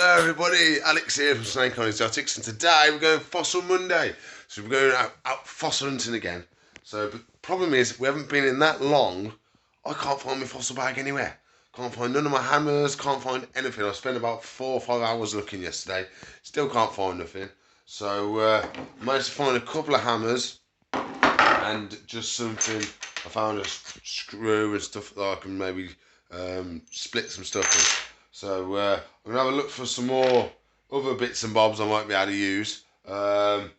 Hello everybody, Alex here from Snake on Exotics, and today we're going Fossil Monday. So we're going out fossil hunting again. So the problem is we haven't been in that long. I can't find my fossil bag anywhere. Can't find none of my hammers, can't find anything. I spent about 4 or 5 hours looking yesterday. Still can't find nothing. So I managed to find a couple of hammers and just something. I found a screw and stuff that I can maybe split some stuff with. So I'm going to have a look for some more other bits and bobs I might be able to use. But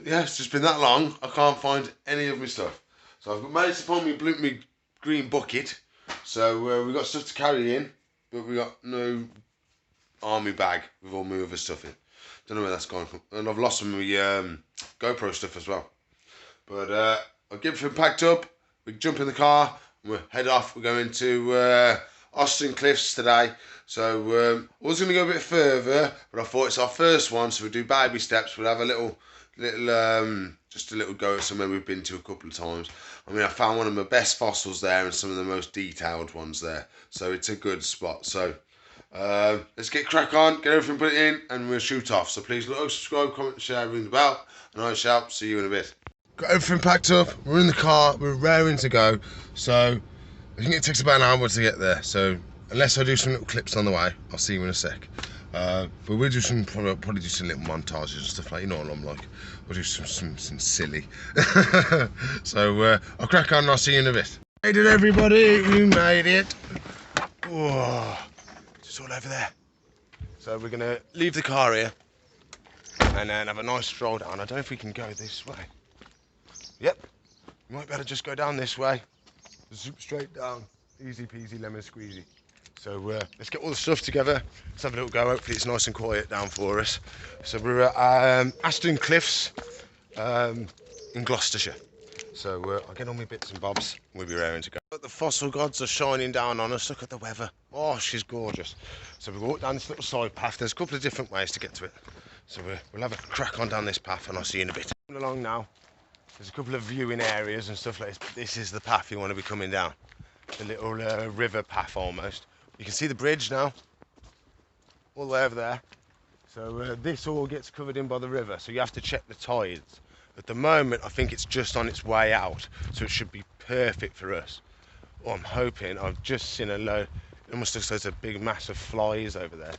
yeah, it's just been that long, I can't find any of my stuff. So I've managed to find my green bucket. So we've got stuff to carry in, but we've got no army bag with all my other stuff in. Don't know where that's gone from. And I've lost some of my GoPro stuff as well. But I'll get everything packed up, we jump in the car, and we'll head off. We're going to Austin Cliffs today. So I was going to go a bit further, but I thought it's our first one, so we'll do baby steps. We'll have a little just a little go at somewhere we've been to a couple of times. I mean, I found one of my best fossils there and some of the most detailed ones there, so it's a good spot. So let's get crack on, get everything put in, and we'll shoot off. So please like, subscribe, comment, share, ring the bell, and I shall see you in a bit. Got everything packed up, we're in the car, we're raring to go. So I think it takes about an hour to get there, so unless I do some little clips on the way, I'll see you in a sec. But we'll do some, probably do some little montages and stuff like, you know what I'm like. We'll do some silly. So I'll crack on and I'll see you in a bit. Made it everybody, we made it. Whoa, it's all over there. So we're gonna leave the car here and then have a nice stroll down. I don't know if we can go this way. Yep, we might better just go down this way. Zoop straight down, easy peasy lemon squeezy. So let's get all the stuff together, let's have a little go. Hopefully it's nice and quiet down for us. So we're at Aston Cliffs in Gloucestershire. So I'll get on my bits and bobs, we'll be raring to go. But the fossil gods are shining down on us. Look at the weather, oh she's gorgeous. So we walk down this little side path. There's a couple of different ways to get to it, so we'll have a crack on down this path and I'll see you in a bit. Coming along now, there's a couple of viewing areas and stuff like this, but this is the path you want to be coming down. The little river path almost. You can see the bridge now, all the way over there. So this all gets covered in by the river, so you have to check the tides. At the moment, I think it's just on its way out, so it should be perfect for us. Oh, I'm hoping, I've just seen a load, it almost looks like there's a big mass of flies over there.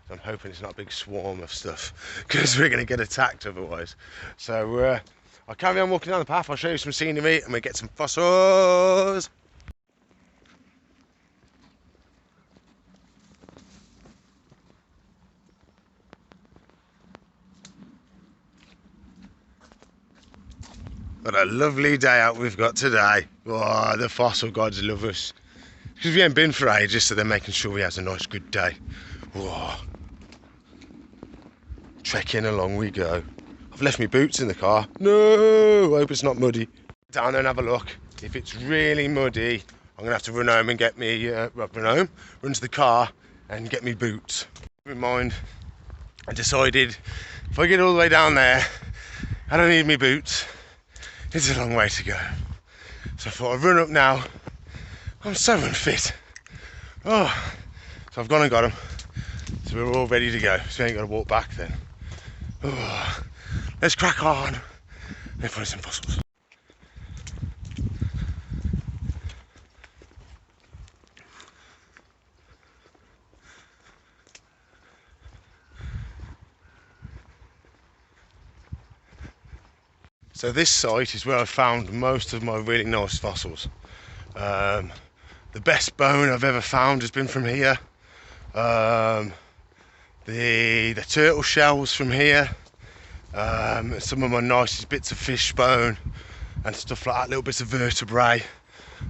So I'm hoping it's not a big swarm of stuff, because we're going to get attacked otherwise. So I'll carry on walking down the path, I'll show you some scenery, and we'll get some fossils. What a lovely day out we've got today. Oh, the fossil gods love us. Because we ain't been for ages, so they're making sure we have a nice good day. Oh. Trekking along we go. I've left my boots in the car. No, I hope it's not muddy. Down there and have a look. If it's really muddy, I'm gonna have to run home and get me, run to the car and get me boots. In mind, I decided if I get all the way down there, I don't need me boots. It's a long way to go. So I thought I'd run up now. I'm so unfit. Oh, so I've gone and got them. So we're all ready to go. So we ain't got to walk back then. Oh, let's crack on and find some fossils. So this site is where I found most of my really nice fossils. The best bone I've ever found has been from here. The turtle shells from here. Some of my nicest bits of fish bone and stuff like that, little bits of vertebrae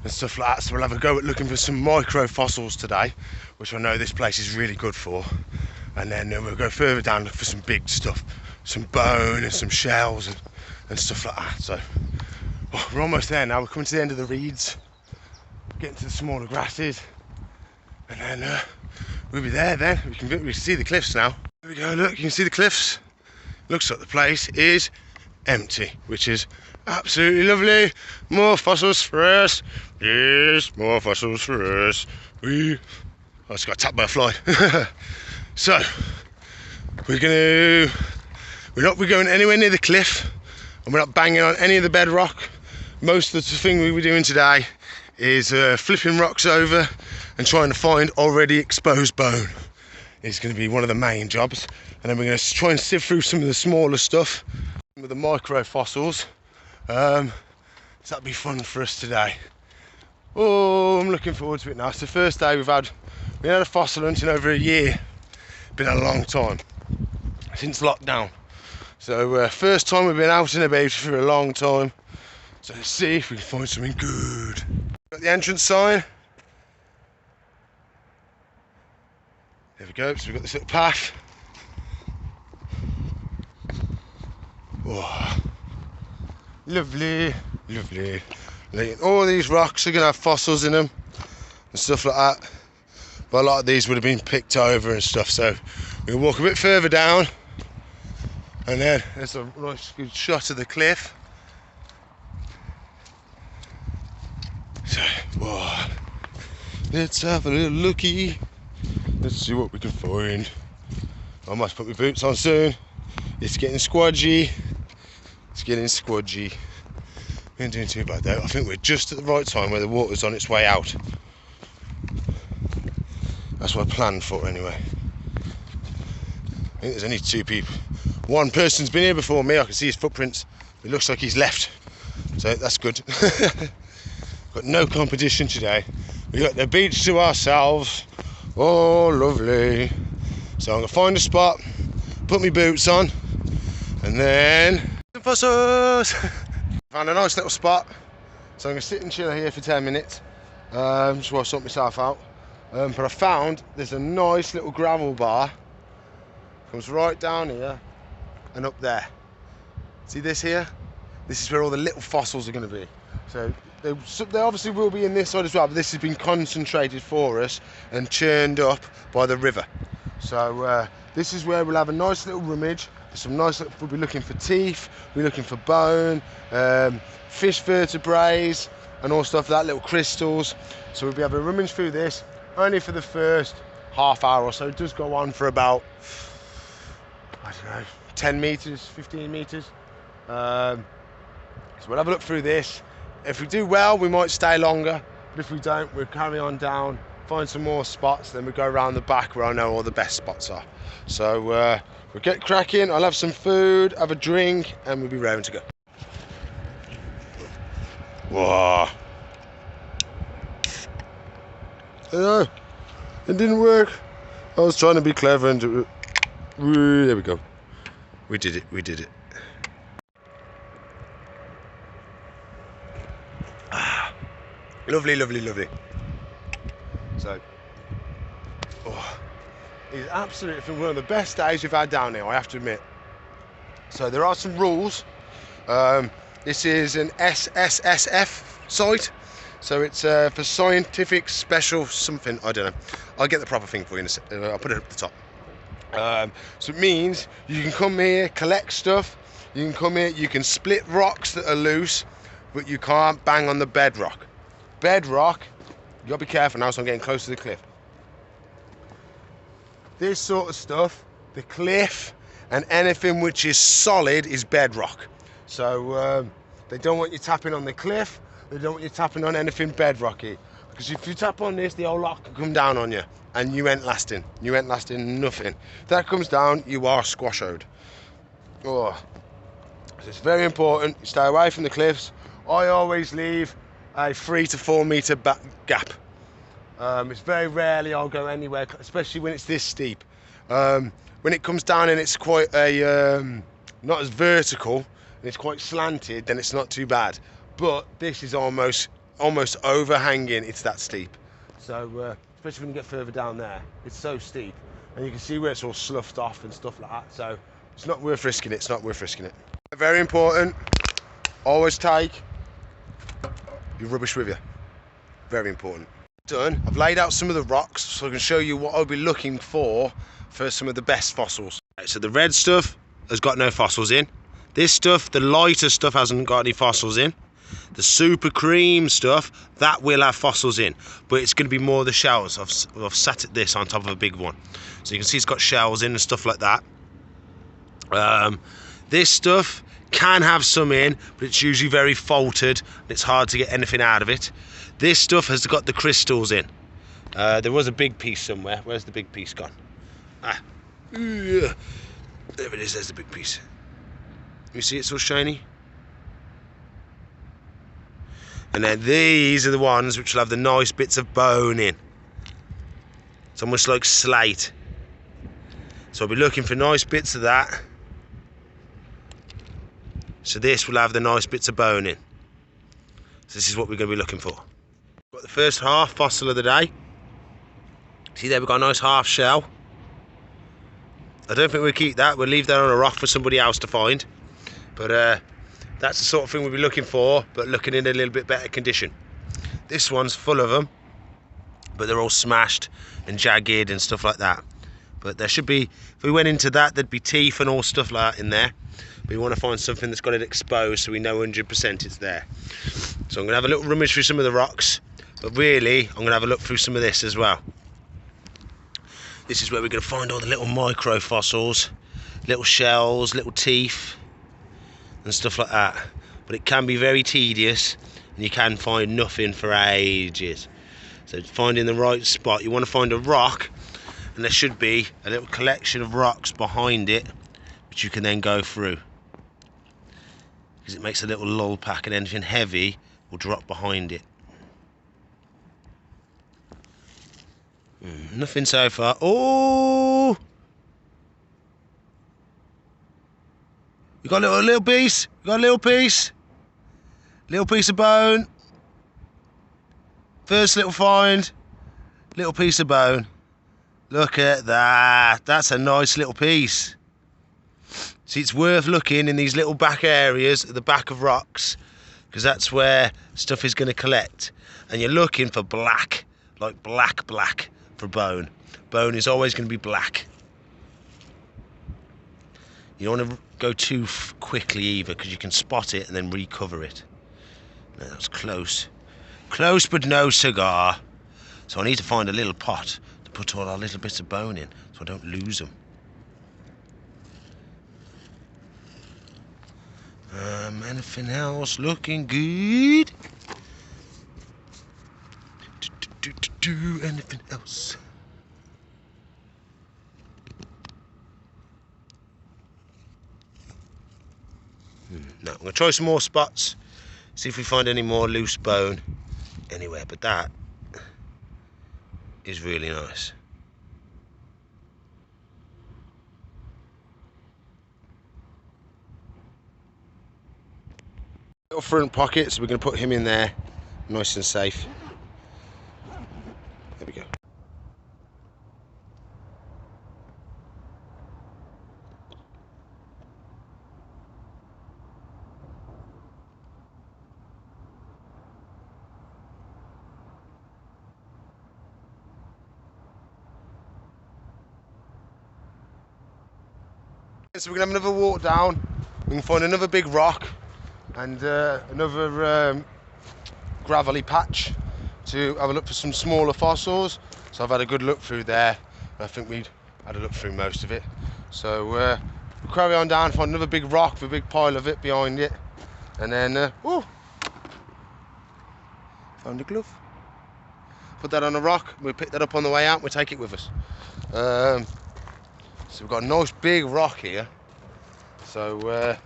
and stuff like that. So we'll have a go at looking for some micro fossils today, which I know this place is really good for. And then we'll go further down for some big stuff, some bone and some shells and stuff like that. So we're almost there now. We're coming to the end of the reeds, getting to the smaller grasses, and then we'll be there then. We can see the cliffs now. There we go, look, you can see the cliffs. Looks like the place is empty, which is absolutely lovely. More fossils for us. Yes, more fossils for us. We I just got tapped by a fly. So we're not going anywhere near the cliff, and we're not banging on any of the bedrock. Most of the thing we were doing today is flipping rocks over and trying to find already exposed bone. It's going to be one of the main jobs, and then we're going to try and sift through some of the smaller stuff with the micro fossils. So that'll be fun for us today. Oh, I'm looking forward to it now. It's the first day we had a fossil hunt in over a year. Been a long time since lockdown. So first time we've been out and about for a long time. So let's see if we can find something good. Got the entrance sign. There we go. So we've got this little path. Oh, lovely, lovely. All these rocks are going to have fossils in them and stuff like that. But a lot of these would have been picked over and stuff. So we'll walk a bit further down. And then there's a nice good shot of the cliff. So, whoa. Let's have a little looky. Let's see what we can find. I must put my boots on soon. It's getting squodgy. It's getting squodgy. We ain't doing too bad though. I think we're just at the right time where the water's on its way out. That's what I planned for anyway. I think there's only two people. One person's been here before me. I can see his footprints. It looks like he's left. So that's good. Got no competition today. We got the beach to ourselves. Oh, lovely. So I'm going to find a spot, put my boots on, and then fossils. Found a nice little spot. So I'm going to sit and chill here for 10 minutes. Just while I sort myself out. But I found there's a nice little gravel bar. Comes right down here and up there. See this here? This is where all the little fossils are going to be. So they obviously will be in this side as well, but this has been concentrated for us and churned up by the river. So this is where we'll have a nice little rummage. Some nice, we'll be looking for teeth, we'll be looking for bone, fish vertebrae and all stuff like that, little crystals. So we'll be having a rummage through this only for the first half hour or so. It does go on for about, I don't know, 10 metres, 15 metres. So we'll have a look through this. If we do well, we might stay longer, but if we don't, we'll carry on down, find some more spots, then we'll go around the back where I know all the best spots are. So we'll get cracking. I'll have some food, have a drink, and we'll be ready to go. Whoa. No, it didn't work. I was trying to be clever and do it. There we go. We did it, we did it. Lovely, lovely, lovely. So, it's absolutely one of the best days we've had down here, I have to admit. So there are some rules. This is an SSSF site, so it's for scientific special something. I don't know. I'll get the proper thing for you in a second. I'll put it up the top. So it means you can come here, collect stuff. You can come here, you can split rocks that are loose, but you can't bang on the bedrock. Bedrock, you gotta be careful now, so I'm getting close to the cliff. This sort of stuff, the cliff and anything which is solid is bedrock. So they don't want you tapping on the cliff, they don't want you tapping on anything bedrocky. Because if you tap on this, the whole lot can come down on you and you ain't lasting. You ain't lasting nothing. If that comes down, you are squashed. Oh. So it's very important, you stay away from the cliffs. I always leave a 3 to 4 metre gap. It's very rarely I'll go anywhere, especially when it's this steep. When it comes down and it's quite a, not as vertical, and it's quite slanted, then it's not too bad. But this is almost overhanging, it's that steep. So, especially when you get further down there, it's so steep. And you can see where it's all sloughed off and stuff like that. So, it's not worth risking it, it's not worth risking it. Very important, always take your rubbish with you. Very important. Done. I've laid out some of the rocks so I can show you what I'll be looking for some of the best fossils. Right, so the red stuff has got no fossils in. This stuff, the lighter stuff, hasn't got any fossils in. The super cream stuff, that will have fossils in, but it's going to be more of the shells. I've sat at this on top of a big one, so you can see it's got shells in and stuff like that. This stuff can have some in, but it's usually very faulted and it's hard to get anything out of it. This stuff has got the crystals in. There was a big piece somewhere. Where's the big piece gone? There it is, there's the big piece. You see it's all shiny? And then these are the ones which will have the nice bits of bone in. It's almost like slate. So I'll be looking for nice bits of that. So this will have the nice bits of bone in. So this is what we're going to be looking for. Got the first half fossil of the day. See there, we've got a nice half shell. I don't think we'll keep that. We'll leave that on a rock for somebody else to find. But that's the sort of thing we'll be looking for, but looking in a little bit better condition. This one's full of them, but they're all smashed and jagged and stuff like that. But there should be, if we went into that, there'd be teeth and all stuff like that in there. But we want to find something that's got it exposed so we know 100% it's there. So I'm going to have a little rummage through some of the rocks, but really I'm going to have a look through some of this as well. This is where we're going to find all the little micro fossils, little shells, little teeth and stuff like that. But it can be very tedious and you can find nothing for ages. So finding the right spot, you want to find a rock, and there should be a little collection of rocks behind it which you can then go through, because it makes a little lull pack and anything heavy will drop behind it. Nothing so far. Oh, you got a little piece. You got a little piece of bone. First little find, little piece of bone. Look at that. That's a nice little piece. See, it's worth looking in these little back areas at the back of rocks, because that's where stuff is going to collect. And you're looking for black, like black for bone. Bone is always going to be black. You don't want to go too quickly either, because you can spot it and then recover it. No, that's close. Close but no cigar. So I need to find a little pot to put all our little bits of bone in so I don't lose them. Anything else looking good? Anything else? No, I'm going to try some more spots, see if we find any more loose bone anywhere, but that is really nice. Little front pocket, so we're going to put him in there, nice and safe. There we go. So we're going to have another walk down. We can find another big rock and another gravelly patch to have a look for some smaller fossils. So I've had a good look through there. I think we'd had a look through most of it. So we'll carry on down, find another big rock with a big pile of it behind it, and then found a glove. Put that on a rock. We'll pick that up on the way out. We'll take it with us. So we've got a nice big rock here. So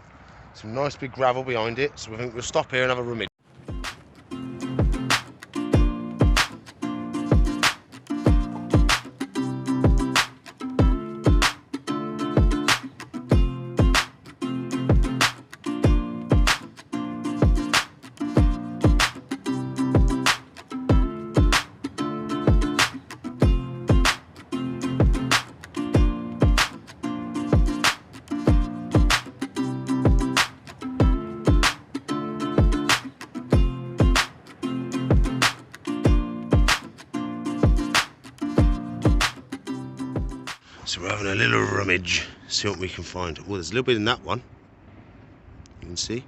some nice big gravel behind it. So we think we'll stop here and have a rummage. So we're having a little rummage, see what we can find. Oh, there's a little bit in that one, you can see.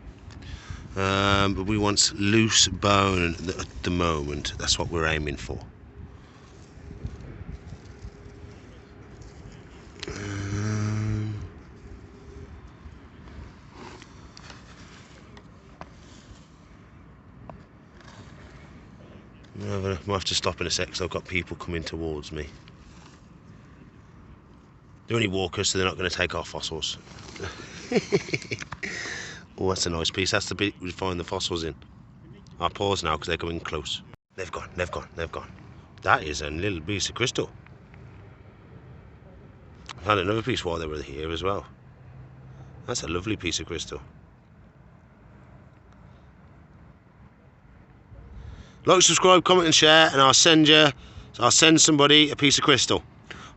But we want loose bone at the moment. That's what we're aiming for. I might have to stop in a sec because I've got people coming towards me. They're only walkers, so they're not going to take our fossils. Oh, that's a nice piece. That's the bit we find the fossils in. I'll pause now because they're coming close. They've gone, they've gone, they've gone. That is a little piece of crystal. I found another piece while they were here as well. That's a lovely piece of crystal. Like, subscribe, comment and share, and I'll send somebody a piece of crystal.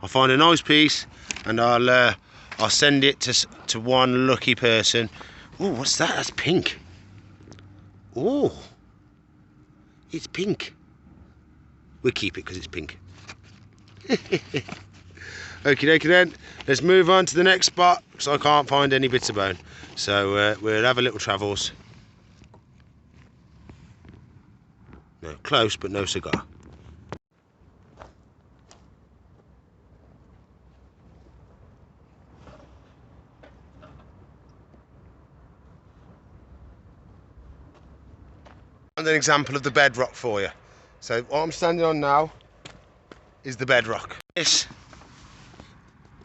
I'll find a nice piece and I'll send it to one lucky person. Oh, what's that? That's pink. Oh, it's pink. We'll keep it because it's pink. Okie dokie then, let's move on to the next spot because I can't find any bits of bone. So we'll have a little travels. No, close but no cigar. And an example of the bedrock for you. So what I'm standing on now is the bedrock. This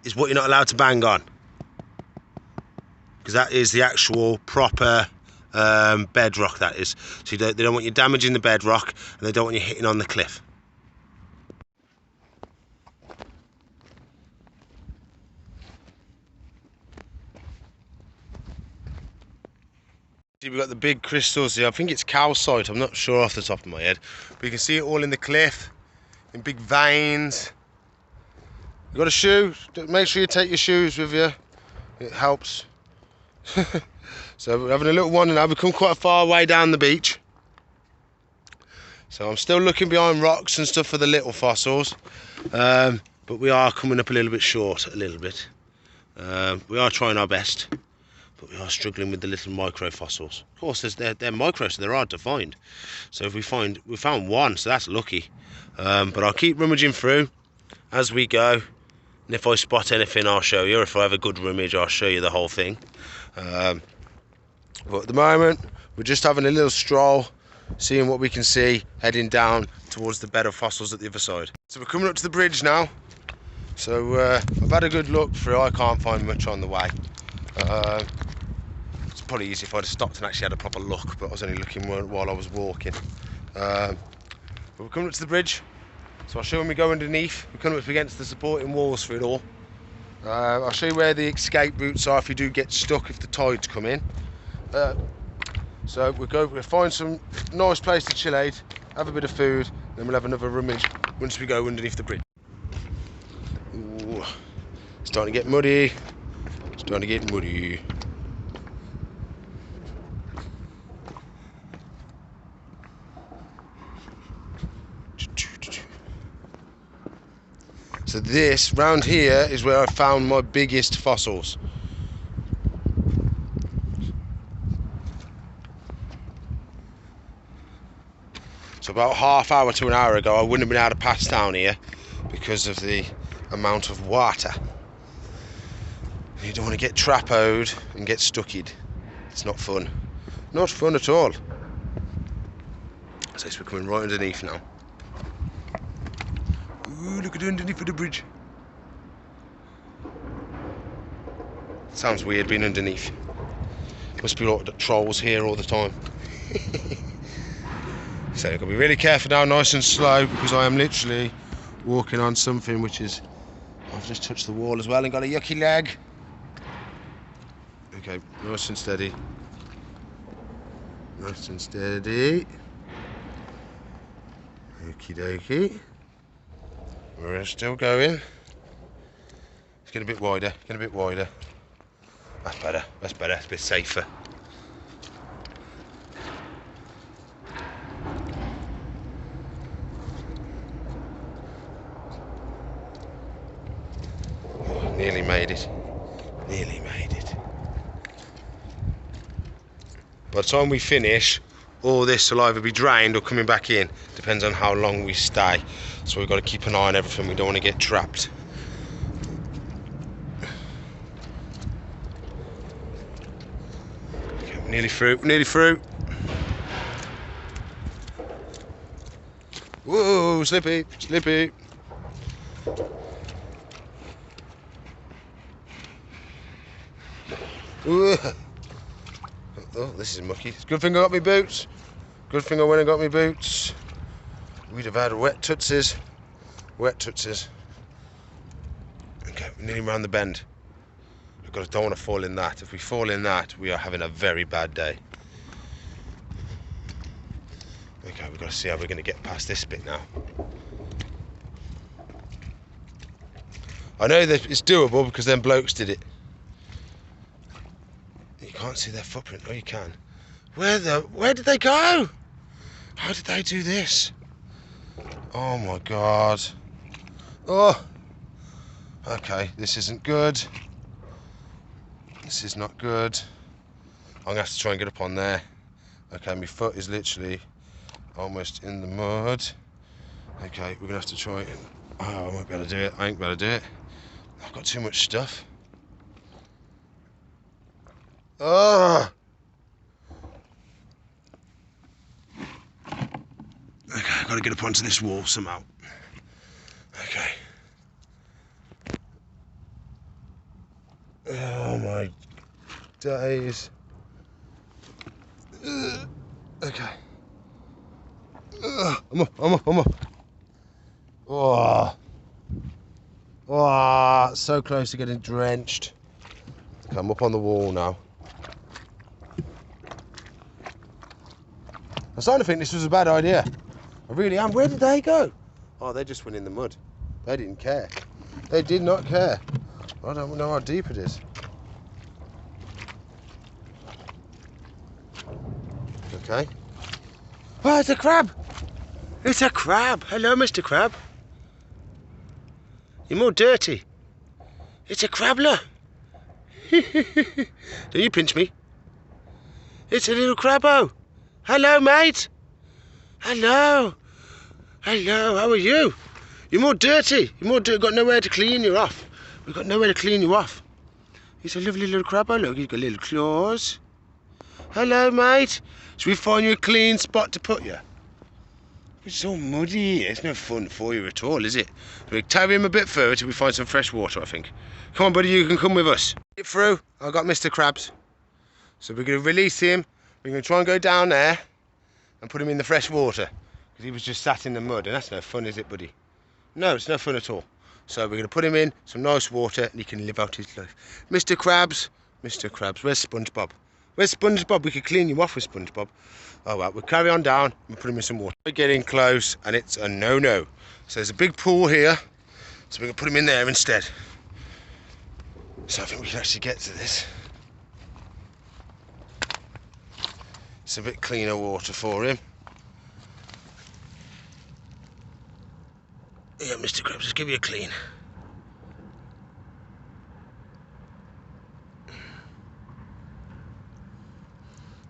is what you're not allowed to bang on, because that is the actual proper bedrock, that is. So they don't want you damaging the bedrock, and they don't want you hitting on the cliff. We've got the big crystals here. I think it's calcite, I'm not sure off the top of my head, but you can see it all in the cliff in big veins. You've got a shoe, make sure you take your shoes with you, it helps. So we're having a little wander now. We've come quite a far way down the beach, so I'm still looking behind rocks and stuff for the little fossils, but we are coming up a little bit short, a little bit. We are trying our best, but we are struggling with the little micro fossils. Of course, they're micro, so they're hard to find. So if we found one, so that's lucky. But I'll keep rummaging through as we go, and if I spot anything I'll show you, or if I have a good rummage I'll show you the whole thing. But at the moment we're just having a little stroll, seeing what we can see, heading down towards the bed of fossils at the other side. So we're coming up to the bridge now. So I've had a good look through. I can't find much on the way. It's probably easy if I'd have stopped and actually had a proper look, but I was only looking while I was walking. But we're coming up to the bridge, so I'll show you when we go underneath. We're coming up against the supporting walls for it all. I'll show you where the escape routes are if you do get stuck, if the tides come in. So we'll find some nice place to chill out, have a bit of food, then we'll have another rummage once we go underneath the bridge. Ooh, it's starting to get muddy. It's starting to get muddy. So this round here is where I found my biggest fossils. So about half hour to an hour ago I wouldn't have been able to pass down here because of the amount of water. You don't want to get trapoed and get stucked. It's not fun. Not fun at all. So we're coming right underneath now. Ooh, look at underneath of the bridge. Sounds weird being underneath. Must be like the trolls here all the time. So you've got to be really careful now, nice and slow, because I am literally walking on something which is... I've just touched the wall as well and got a yucky leg. Okay, nice and steady. Nice and steady. Okie dokie. We're still going. It's getting a bit wider, getting a bit wider. That's better, that's better, it's a bit safer. Oh, nearly made it. Nearly made it. By the time we finish, all this will either be drained or coming back in. Depends on how long we stay. So we've got to keep an eye on everything. We don't want to get trapped. Okay, we're nearly through. We're nearly through. Whoa, slippy, slippy. Ooh. Oh, this is mucky. It's a good thing I got my boots. Good thing I went and got my boots. We'd have had wet tootsies. Wet tootsies. Okay, we're nearly round the bend. Don't want to fall in that. If we fall in that, we are having a very bad day. Okay, we've got to see how we're going to get past this bit now. I know that it's doable because them blokes did it. You can't see their footprint. Oh, you can. Where did they go? How did they do this? Oh my God. Oh. Okay, this isn't good. This is not good. I'm gonna have to try and get up on there. Okay, my foot is literally almost in the mud. Okay, we're gonna have to try it. Oh, I won't be able to do it. I ain't gonna be able to do it. I've got too much stuff. Oh! Okay, I've got to get up onto this wall somehow. Okay. Oh my days. Okay. I'm up. Oh. Oh, so close to getting drenched. Okay, I'm up on the wall now. I'm starting to think this was a bad idea. I really am. Where did they go? Oh, they just went in the mud. They didn't care. They did not care. I don't know how deep it is. Okay. Oh, it's a crab. It's a crab. Hello, Mr. Crab. You're more dirty. It's a crabbler. Don't you pinch me. It's a little crabbo. Hello, mate. Hello. Hello, how are you? You're more dirty. You're more dirty. Got nowhere to clean you off. We've got nowhere to clean you off. He's a lovely little crabbo. Look, he's got little claws. Hello, mate. Should we find you a clean spot to put you? It's all muddy. It's no fun for you at all, is it? We'll carry him a bit further till we find some fresh water, I think. Come on, buddy, you can come with us. Get through. I've got Mr. Krabs. So we're going to release him. We're going to try and go down there and put him in the fresh water. Because he was just sat in the mud, and that's no fun, is it, buddy? No, it's no fun at all. So we're going to put him in some nice water and he can live out his life. Mr. Krabs, where's SpongeBob? Where's SpongeBob? We could clean you off with SpongeBob. Oh well, we'll carry on down and put him in some water. We're getting close and it's a no-no. So there's a big pool here, so we're going to put him in there instead. So I think we can actually get to this. It's a bit cleaner water for him. Yeah, Mr. Krabs, let's give you a clean.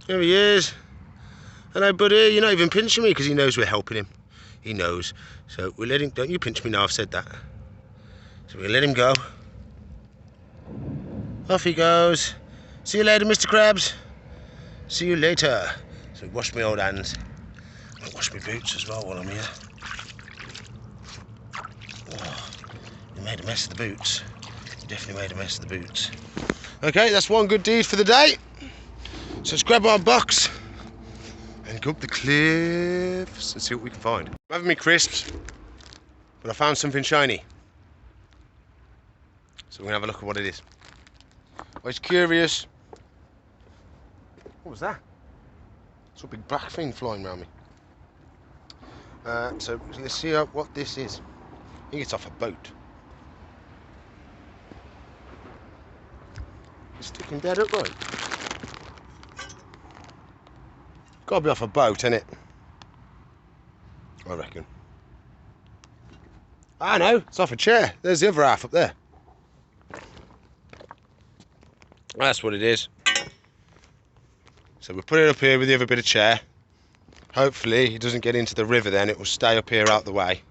There he is. Hello, buddy. You're not even pinching me because he knows we're helping him. He knows. So we'll let him. Don't you pinch me now, I've said that. So we'll let him go. Off he goes. See you later, Mr. Krabs. See you later. So wash my old hands. I'll wash my boots as well while I'm here. Oh, you made a mess of the boots. You definitely made a mess of the boots. Okay, that's one good deed for the day. So let's grab our box and go up the cliffs and see what we can find. I'm having me crisps, but I found something shiny. So we're gonna have a look at what it is. I was curious. What was that? It's a big black thing flying around me. So let's see what this is. I think it's off a boat. It's sticking dead upright. Gotta be off a boat, innit? I reckon. I know, it's off a chair. There's the other half up there. That's what it is. So we'll put it up here with the other bit of chair. Hopefully it doesn't get into the river then, it will stay up here out the way.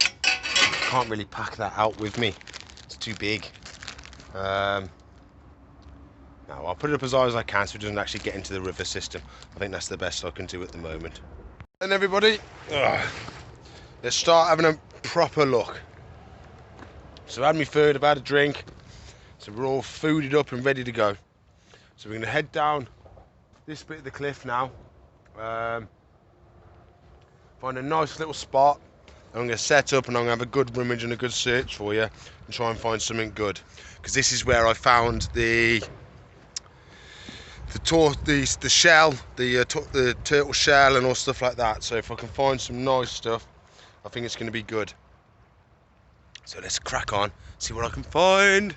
Can't really pack that out with me, it's too big. No, I'll put it up as high as I can so it doesn't actually get into the river system. I think that's the best I can do at the moment. And everybody, let's start having a proper look. So I had my food, I've had a drink, so we're all fooded up and ready to go. So we're going to head down this bit of the cliff now, find a nice little spot. I'm going to set up and I'm going to have a good rummage and a good search for you and try and find something good. Because this is where I found the shell, the turtle shell and all stuff like that. So if I can find some nice stuff, I think it's going to be good. So let's crack on, see what I can find.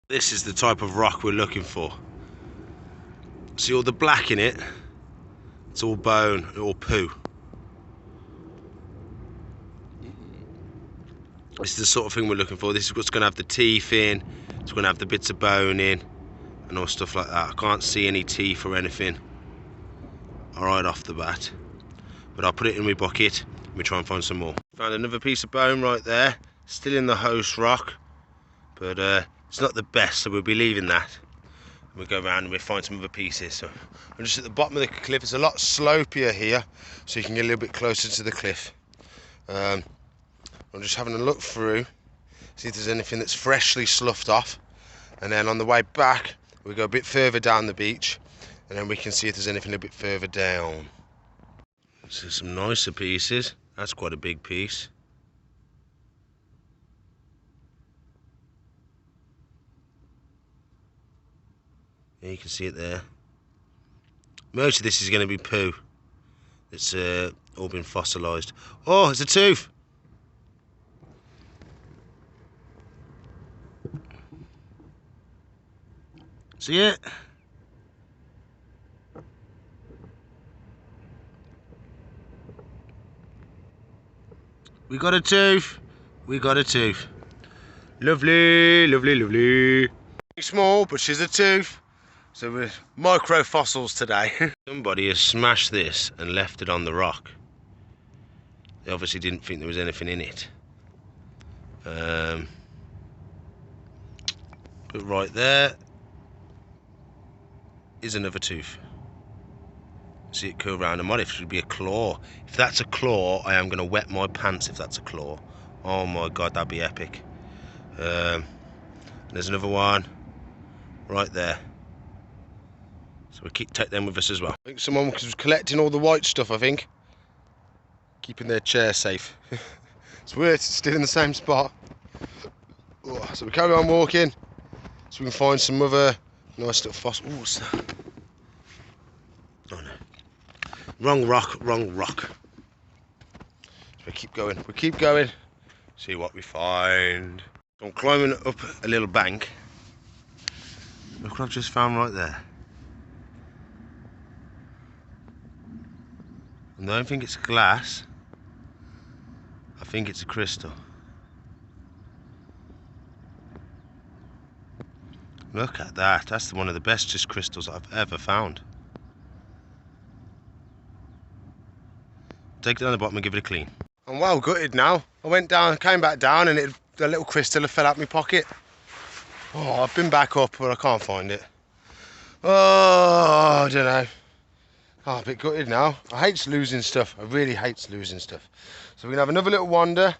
This is the type of rock we're looking for. See all the black in it? It's all bone, all poo. This is the sort of thing we're looking for. This is what's going to have the teeth in, it's going to have the bits of bone in, and all stuff like that. I can't see any teeth or anything right off the bat. But I'll put it in my bucket and we'll try and find some more. Found another piece of bone right there, still in the host rock, but it's not the best, so we'll be leaving that. We'll go around and we'll find some other pieces. So I'm just at the bottom of the cliff. It's a lot slopier here, so you can get a little bit closer to the cliff. I'm just having a look through, see if there's anything that's freshly sloughed off. And then on the way back, we'll go a bit further down the beach, and then we can see if there's anything a bit further down. So some nicer pieces. That's quite a big piece. Yeah, you can see it there. Most of this is going to be poo. It's all been fossilised. Oh, it's a tooth. See it? We got a tooth. We got a tooth. Lovely, lovely, lovely. Small, but she's a tooth. So we're micro fossils today. Somebody has smashed this and left it on the rock. They obviously didn't think there was anything in it. But right there is another tooth. See it curl around. And what if it should be a claw? If that's a claw, I am going to wet my pants if that's a claw. Oh my god, that'd be epic. There's another one right there. So we'll take them with us as well. I think someone was collecting all the white stuff, I think. Keeping their chair safe. It's weird, it's still in the same spot. Oh, so we carry on walking, so we can find some other nice little fossils. Oh, what's that? Oh no. Wrong rock, wrong rock. So we keep going, see what we find. So I'm climbing up a little bank. Look what I've just found right there. And I don't think it's glass, I think it's a crystal. Look at that, that's one of the bestest crystals I've ever found. Take it down the bottom and give it a clean. I'm well gutted now. I went down, came back down, and the little crystal fell out my pocket. Oh, I've been back up, but I can't find it. Oh, I don't know. Oh, a bit gutted now. I hate losing stuff. I really hate losing stuff. So we're going to have another little wander,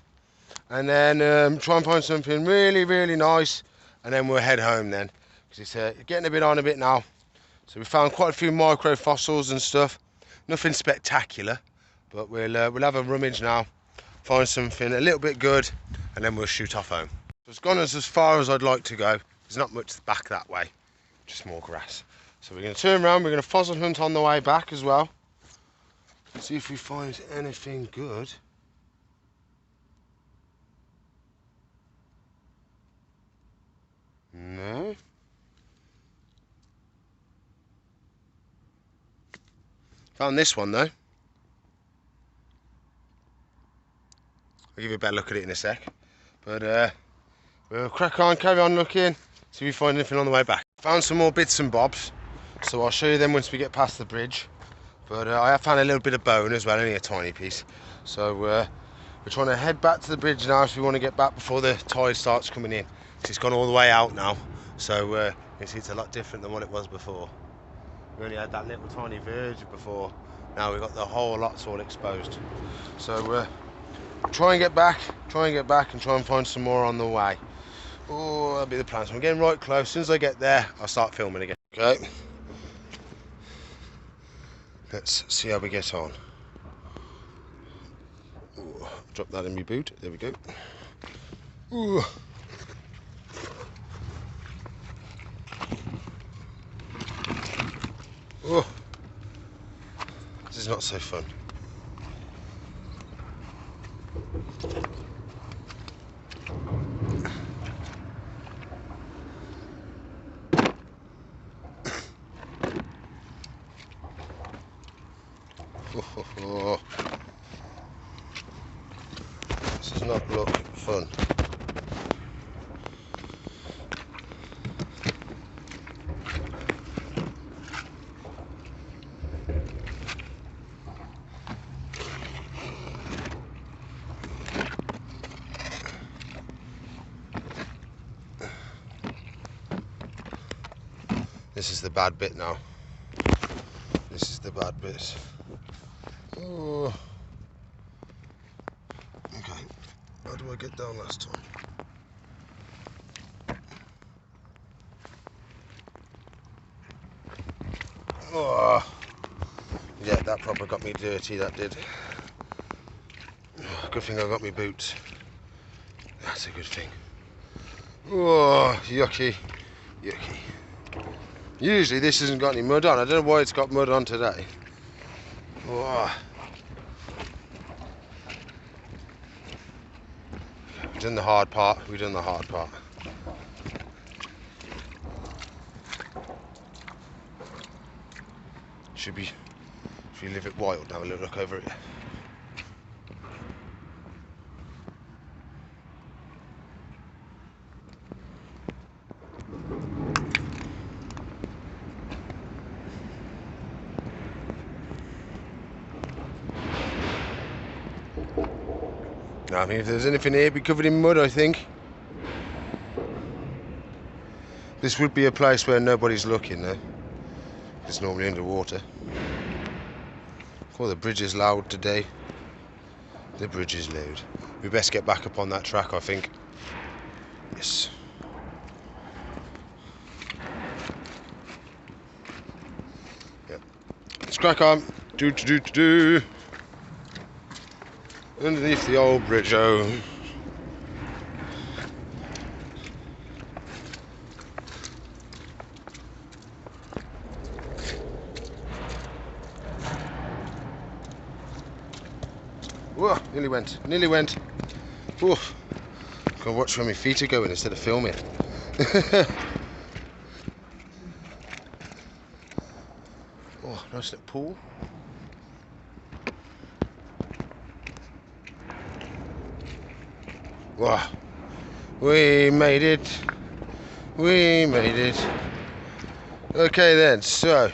and then try and find something really, really nice, and then we'll head home then. Because it's getting a bit on a bit now. So we found quite a few micro fossils and stuff. Nothing spectacular, but we'll have a rummage now. find something a little bit good, and then we'll shoot off home. So it's gone as far as I'd like to go. There's not much back that way, just more grass. So we're going to turn around, we're going to fossil hunt on the way back as well. See if we find anything good. No. Found this one though. I'll give you a better look at it in a sec. But we'll crack on, carry on looking, see if we find anything on the way back. Found some more bits and bobs, so I'll show you them once we get past the bridge. But I have found a little bit of bone as well, only a tiny piece. So we're trying to head back to the bridge now, so we want to get back before the tide starts coming in. It's gone all the way out now, so you can see it's a lot different than what it was before. We only had that little tiny verge before. Now we've got the whole lot's all exposed. So try and get back and try and find some more on the way. Oh, that'll be the plan. So I'm getting right close. As soon as I get there, I'll start filming again. Okay. Let's see how we get on. Ooh, drop that in my boot. There we go. Ooh. Oh, this is not so fun. Oh. This does not look fun. This is the bad bit now. This is the bad bit. Oh. Okay. How do I get down last time? Oh. Yeah, that proper got me dirty, that did. Oh, good thing I got my boots. That's a good thing. Oh, yucky. Yucky. Usually this hasn't got any mud on. I don't know why it's got mud on today. Oh. We've done the hard part. Should we leave it wild and have a little look over it? I mean, if there's anything here, it'd be covered in mud, I think. This would be a place where nobody's looking, though. It's normally underwater. Oh, the bridge is loud today. The bridge is loud. We best get back up on that track, I think. Yes. Yep. Let's crack on. Do. Underneath the old bridge, oh. Whoa, nearly went. Oof. Gotta watch where my feet are going instead of filming. Oh, nice little pool. Wow, we made it. Okay then, so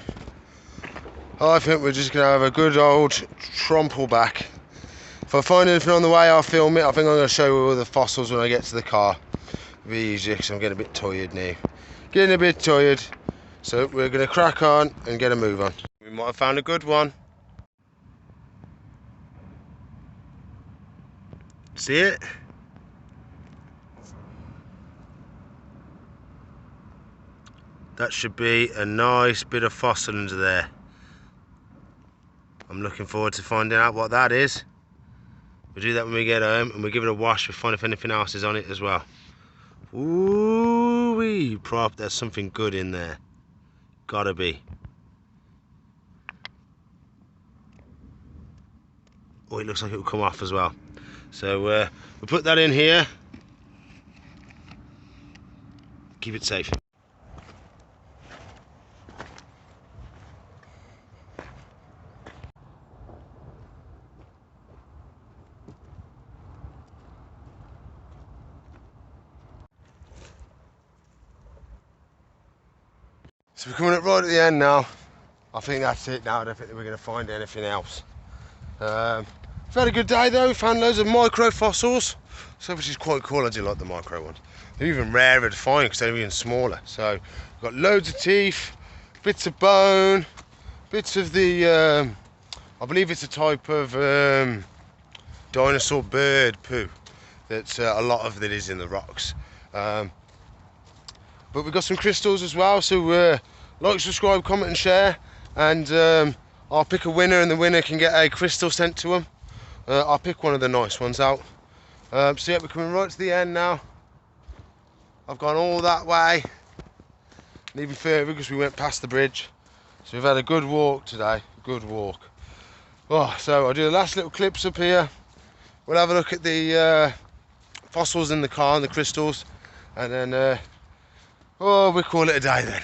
I think we're just gonna have a good old tromple back. If I find anything on the way, I'll film it. I think I'm gonna show you all the fossils when I get to the car. It'll be easier because I'm getting a bit tired now. So we're gonna crack on and get a move on. We might have found a good one. See it? That should be a nice bit of fossil under there. I'm looking forward to finding out what that is. We'll do that when we get home, and we'll give it a wash. We'll find if anything else is on it as well. Ooh-wee, prop, there's something good in there. Gotta be. Oh, it looks like it will come off as well. So we'll put that in here. Keep it safe. So we're coming up right at the end now. I think that's it now. I don't think that we're going to find anything else. We've had a good day though. We found loads of micro fossils, so which is quite cool. I do like the micro ones. They're even rarer to find because they're even smaller. So we've got loads of teeth, bits of bone, bits of the I believe it's a type of dinosaur bird poo. That's a lot of it is in the rocks. But we've got some crystals as well. So like, subscribe, comment and share, and I'll pick a winner, and the winner can get a crystal sent to them. I'll pick one of the nice ones out. So yeah, we're coming right to the end now. I've gone all that way, and even further because we went past the bridge. So we've had a good walk today, good walk. Oh, so I'll do the last little clips up here. We'll have a look at the fossils in the car and the crystals, and then we'll call it a day then.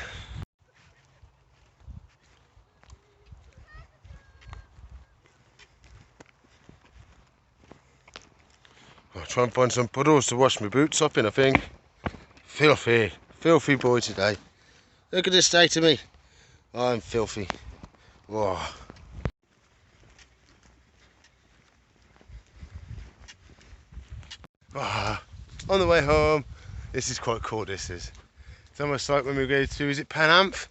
I'll try and find some puddles to wash my boots up in, I think. Filthy, filthy boy today. Look at this state of me. I'm filthy. Whoa. On the way home, this is quite cool, this is. It's almost like when we go to, is it Penamp?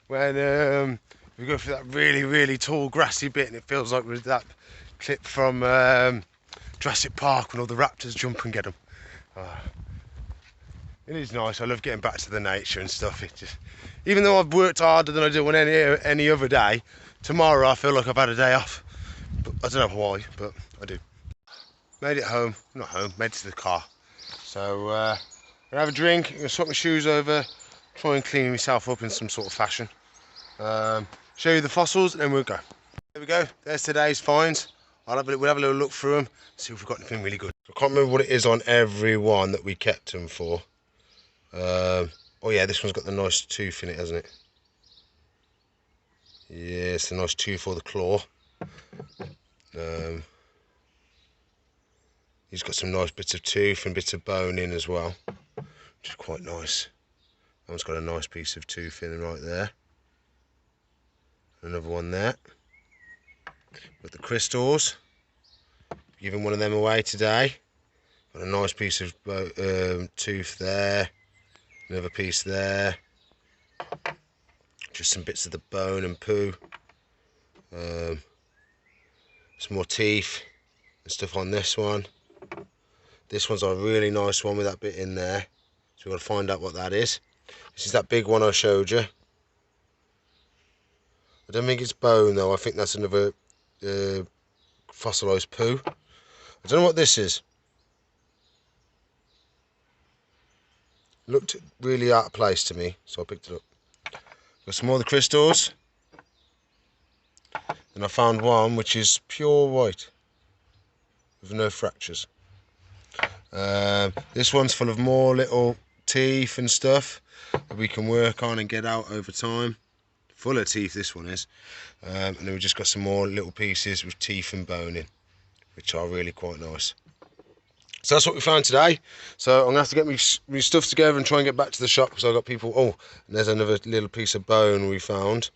When we go through that really, really tall grassy bit, and it feels like with that clip from Jurassic Park when all the raptors jump and get them. It is nice. I love getting back to the nature and stuff. It just, even though I've worked harder than I do on any other day, tomorrow I feel like I've had a day off. But I don't know why, but I do. Made it home, not home, made it to the car. So I'm gonna have a drink, I'm gonna swap my shoes over, try and clean myself up in some sort of fashion. Show you the fossils, and then we'll go. There we go. There's today's finds. We'll have a little look through them, see if we've got anything really good. I can't remember what it is on every one that we kept them for. Oh yeah, this one's got the nice tooth in it, hasn't it? Yeah, it's a nice tooth for the claw. He's got some nice bits of tooth and bits of bone in as well, which is quite nice. That one's got a nice piece of tooth in right there. Another one there. Got the crystals. Giving one of them away today. Got a nice piece of tooth there. Another piece there. Just some bits of the bone and poo. Some more teeth and stuff on this one. This one's a really nice one with that bit in there. So we've got to find out what that is. This is that big one I showed you. I don't think it's bone though. I think that's another fossilised poo. I don't know what this is. Looked really out of place to me, so I picked it up. Got some more of the crystals. And I found one which is pure white with no fractures. This one's full of more little teeth and stuff that we can work on and get out over time. Full of teeth, this one is. And then we've just got some more little pieces with teeth and bone in, which are really quite nice. So that's what we found today. So I'm going to have to get me stuff together and try and get back to the shop, because I've got people. Oh, and there's another little piece of bone we found.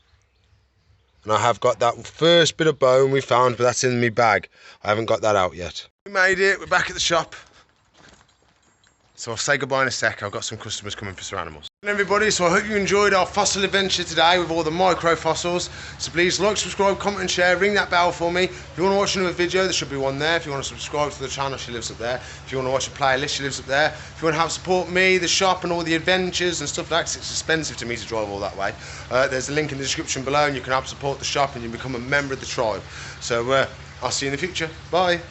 And I have got that first bit of bone we found, but that's in my bag. I haven't got that out yet. We made it. We're back at the shop. So I'll say goodbye in a sec. I've got some customers coming for some animals. Hello everybody, so I hope you enjoyed our fossil adventure today with all the micro fossils. So please like, subscribe, comment and share, ring that bell for me. If you want to watch another video, there should be one there. If you want to subscribe to the channel, she lives up there. If you want to watch a playlist, she lives up there. If you want to help support me, the shop and all the adventures and stuff like that, 'cause it's expensive to me to drive all that way, there's a link in the description below, and you can help support the shop and you become a member of the tribe. So I'll see you in the future. Bye.